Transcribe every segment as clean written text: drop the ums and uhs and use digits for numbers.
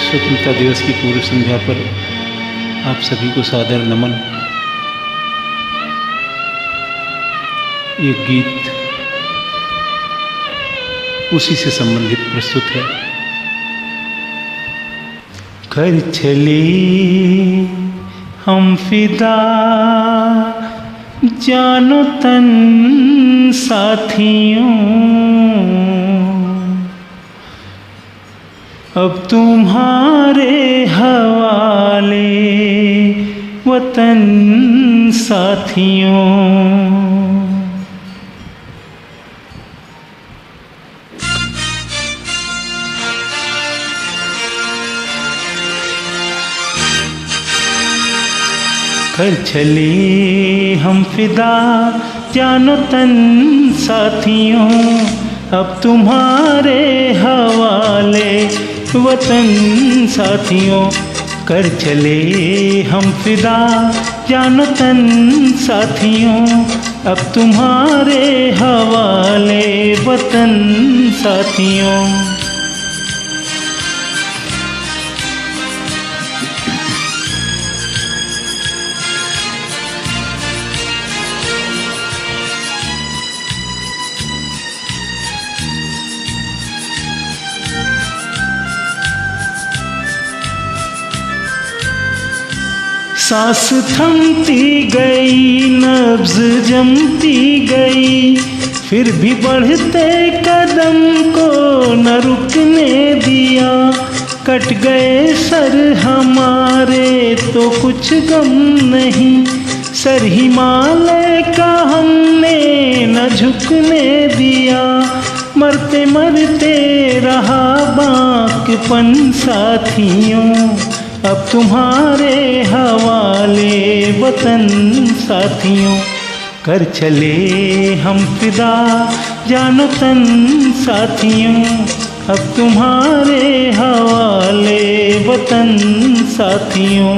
स्वतंत्रता दिवस की पूर्व संध्या पर आप सभी को सादर नमन। ये गीत उसी से संबंधित प्रस्तुत है। कर चले हम फिदा जानो तन साथियों, अब तुम्हारे हवाले वतन साथियों। कर चले हम फिदा जानो तन साथियों, अब तुम्हारे हवाले वतन साथियों। कर चले हम फिदा जानो तन साथियों, अब तुम्हारे हवाले वतन साथियों। सांस थमती गई, नब्ज जमती गई, फिर भी बढ़ते कदम को न रुकने दिया। कट गए सर हमारे तो कुछ गम नहीं, सर हिमालय का हमने न झुकने दिया। मरते मरते रहा बांकपन साथियों, अब तुम्हारे हवाले वतन साथियों। कर चले हम फिदा जानो तन साथियों, अब तुम्हारे हवाले वतन साथियों।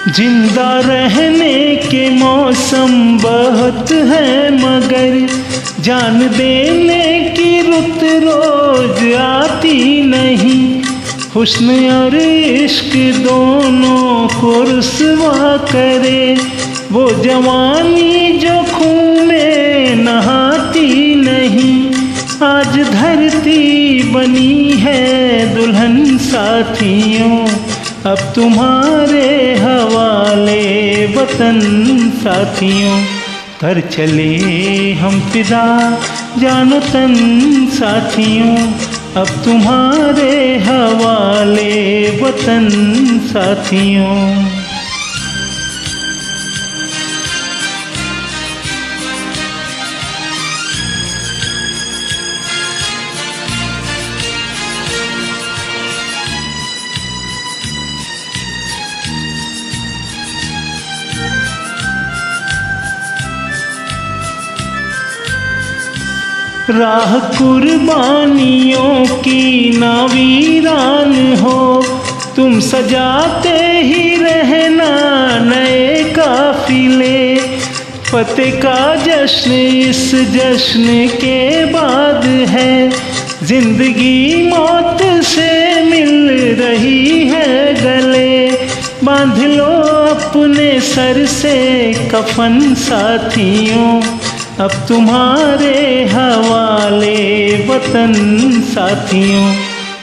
जिंदा रहने के मौसम बहुत है, मगर जान देने की रुत रोज आती नहीं। हुस्न और इश्क दोनों को रुसवा करे, वो जवानी जो खून में नहाती नहीं। आज धरती बनी है दुल्हन साथियों, अब तुम्हारे हवाले वतन साथियों। कर चले हम फिदा जानो तन साथियों, अब तुम्हारे हवाले वतन साथियों। राह कुर्बानियों की ना वीरान हो, तुम सजाते ही रहना नए काफिले। फतेह का जश्न इस जश्न के बाद है, जिंदगी मौत से मिल रही है गले। बांध लो अपने सर से कफन साथियों, अब तुम्हारे हवाले वतन साथियों।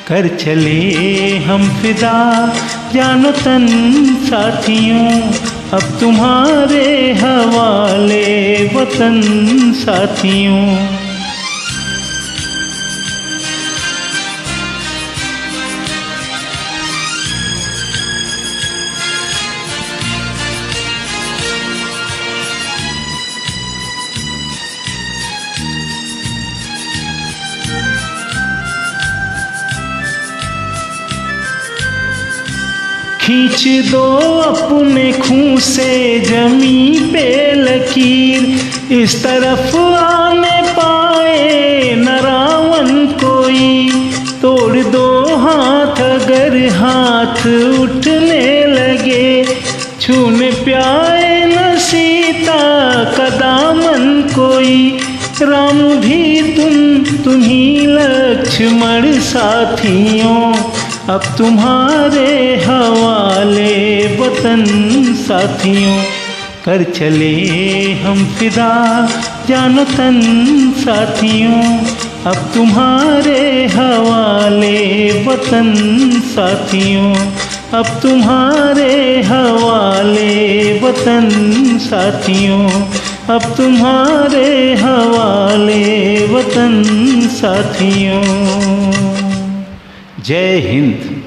कर चले हम फिदा जानो तन साथियों, अब तुम्हारे हवाले वतन साथियों। खींच दो अपने खून से जमी पे लकीर, इस तरफ आने पाए न रावण कोई। तोड़ दो हाथ अगर हाथ उठने लगे, छूने पाए न सीता का दामन कोई। राम भी तुम्ही लक्ष्मण साथियों, अब तुम्हारे हवाले वतन साथियों। कर चले हम फिदा जानो तन साथियों, अब तुम्हारे हवाले वतन साथियों। अब तुम्हारे हवाले वतन साथियों, अब तुम्हारे हवाले वतन साथियों। जय हिंद।